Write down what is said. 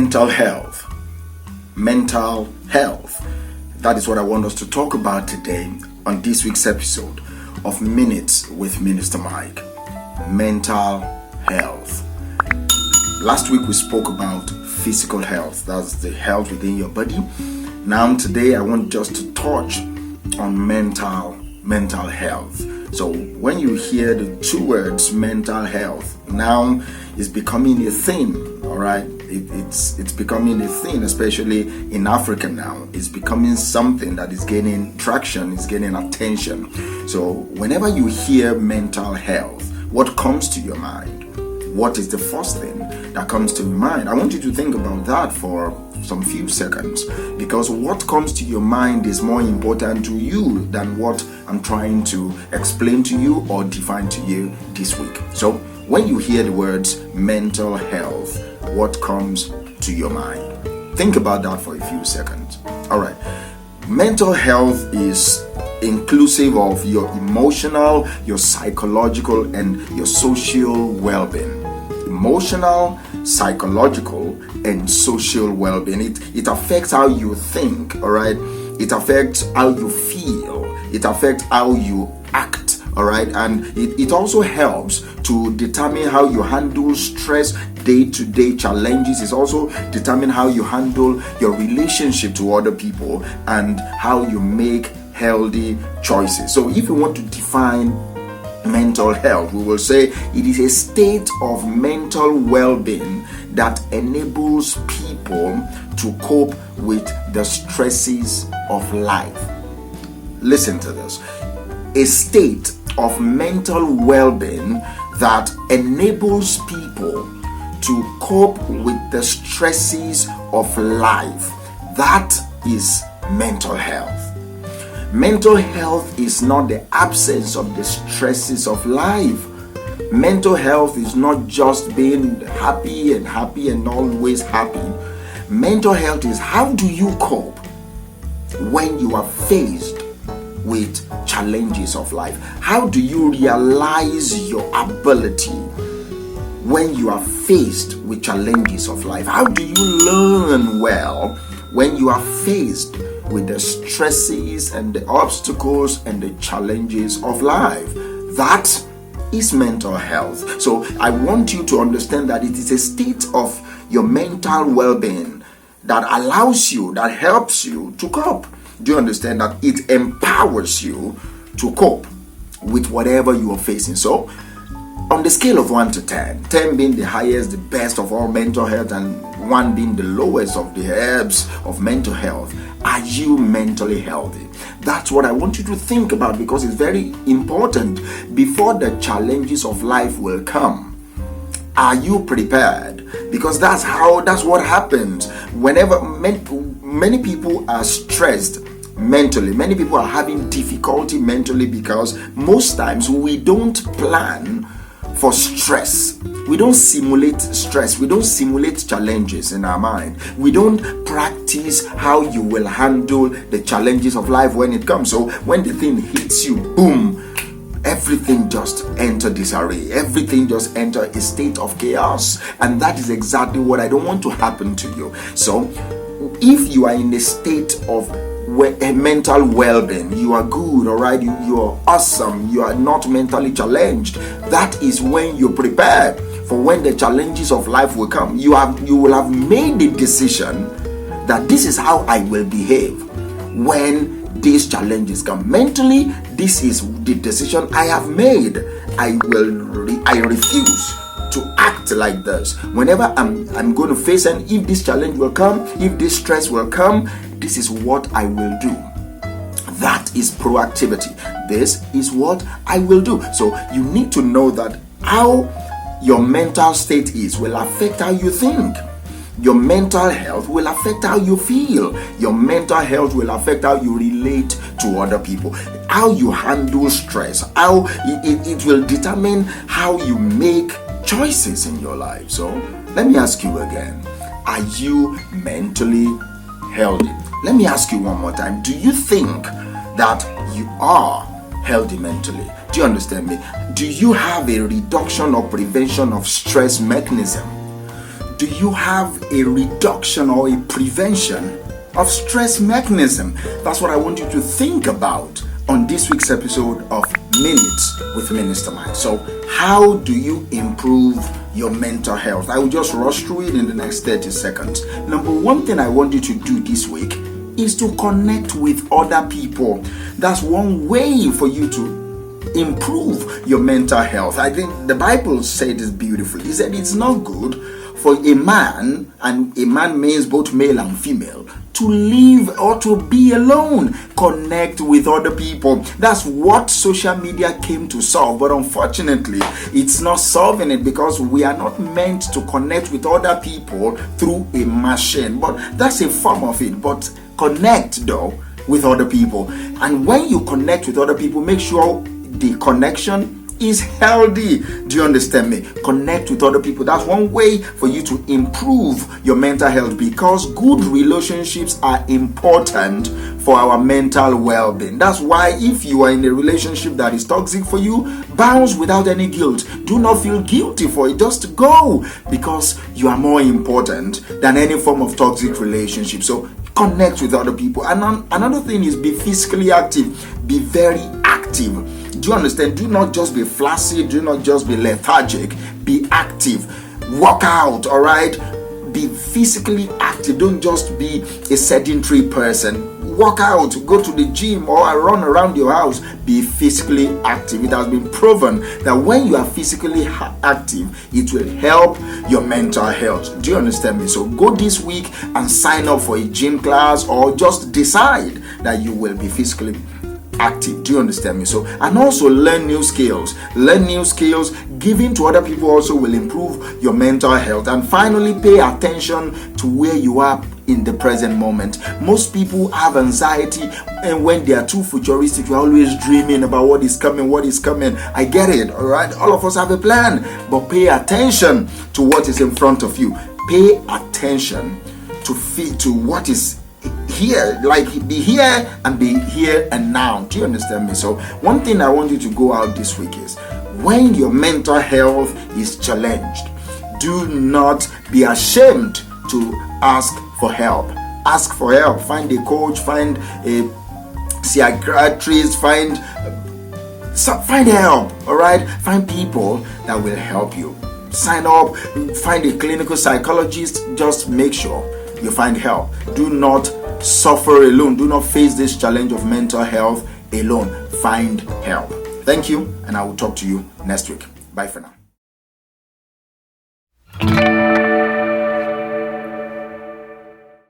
mental health. Mental health. That is what I want us to talk about today on this week's episode of Minutes with MinistaMike. Mental health. Last week we spoke about physical health. That's the health within your body. Now today I want just to touch on mental health. So when you hear the two words mental health, now it's becoming a thing, all right? It's becoming a thing, especially in Africa now. It's becoming something that is gaining traction, it's gaining attention. So whenever you hear mental health, what comes to your mind? What is the first thing that comes to your mind? I want you to think about that for some few seconds, because what comes to your mind is more important to you than what I'm trying to explain to you or define to you this week. So when you hear the words mental health, what comes to your mind? Think about that for a few seconds. All right. Mental health is inclusive of your emotional, your psychological, and your social well-being. Emotional, psychological, and social well-being. It affects how you think, all right? It affects how you feel. It affects how you act, all right? And it also helps to determine how you handle stress, day-to-day challenges. It's also determine how you handle your relationship to other people and how you make healthy choices. So if you want to define mental health, we will say it is a state of mental well-being that enables people to cope with the stresses of life. Listen to this. A state of mental well-being that enables people to cope with the stresses of life. That is mental health. Mental health is not the absence of the stresses of life. Mental health is not just being happy and always happy. Mental health is how do you cope when you are faced with challenges of life? How do you realize your ability when you are faced with challenges of life? How do you learn well when you are faced with the stresses and the obstacles and the challenges of life? That is mental health. So I want you to understand that it is a state of your mental well-being that allows you, that helps you to cope. Do you understand that it empowers you to cope with whatever you are facing? So on the scale of 1 to 10, 10 being the highest, the best of all mental health, and 1 being the lowest of the herbs of mental health, are you mentally healthy? That's what I want you to think about, because it's very important. Before the challenges of life will come, are you prepared? Because that's what happens whenever many people are stressed mentally. Many people are having difficulty mentally because most times we don't plan for stress. We don't simulate stress. We don't simulate challenges in our mind. We don't practice how you will handle the challenges of life when it comes. So when the thing hits you, boom, everything just enter disarray. Everything just enter a state of chaos. And that is exactly what I don't want to happen to you. So if you are in a state of mental well-being, you are good, all right, you are awesome, you are not mentally challenged, that is when you're prepared for when the challenges of life will come. You will have made the decision that this is how I will behave when these challenges come. Mentally, this is the decision I have made. I refuse to act like this. Whenever I'm going to face, and if this challenge will come, if this stress will come, this is what I will do. That is proactivity. This is what I will do. So you need to know that how your mental state will affect how you think. Your mental health will affect how you feel. Your mental health will affect how you relate to other people. How you handle stress. How it will determine how you make choices in your life. So let me ask you again. Are you mentally healthy? Let me ask you one more time. Do you think that you are healthy mentally? Do you understand me? Do you have a reduction or prevention of stress mechanism? Do you have a reduction or a prevention of stress mechanism? That's what I want you to think about on this week's episode of Minutes with MinistaMike. So how do you improve your mental health? I will just rush through it in the next 30 seconds. Number one thing I want you to do this week is to connect with other people. That's one way for you to improve your mental health. I think the Bible said this beautifully. He said it's not good for a man, and a man means both male and female, to live or to be alone. Connect with other people. That's what social media came to solve, but unfortunately it's not solving it, because we are not meant to connect with other people through a machine. But that's a form of it. But connect though with other people, and when you connect with other people, make sure the connection is healthy. Do you understand me? Connect with other people. That's one way for you to improve your mental health, because good relationships are important for our mental well-being. That's why if you are in a relationship that is toxic for you, bounce without any guilt. Do not feel guilty for it. Just go, because you are more important than any form of toxic relationship. So connect with other people. And another thing is, be physically active. Be very active. Do you understand? Do not just be flaccid. Do not just be lethargic. Be active. Work out, all right? Be physically active. Don't just be a sedentary person. Work out. Go to the gym or run around your house. Be physically active. It has been proven that when you are physically active, it will help your mental health. Do you understand me? So go this week and sign up for a gym class, or just decide that you will be physically active. Do you understand me? So, and also learn new skills. Giving to other people also will improve your mental health. And finally, pay attention to where you are in the present moment. Most people have anxiety, and when they are too futuristic, you're always dreaming about what is coming. I get it, all right? All of us have a plan, but pay attention to what is in front of you. Pay attention to what is here, like be here and be here and now. Do you understand me? So one thing I want you to go out this week is, when your mental health is challenged, do not be ashamed to ask for help. Ask for help. Find a coach, find a psychiatrist, find help, all right? Find people that will help you. Sign up, find a clinical psychologist. Just make sure you find help. Do not suffer alone. Do not face this challenge of mental health alone. Find help. Thank you, and I will talk to you next week. Bye for now.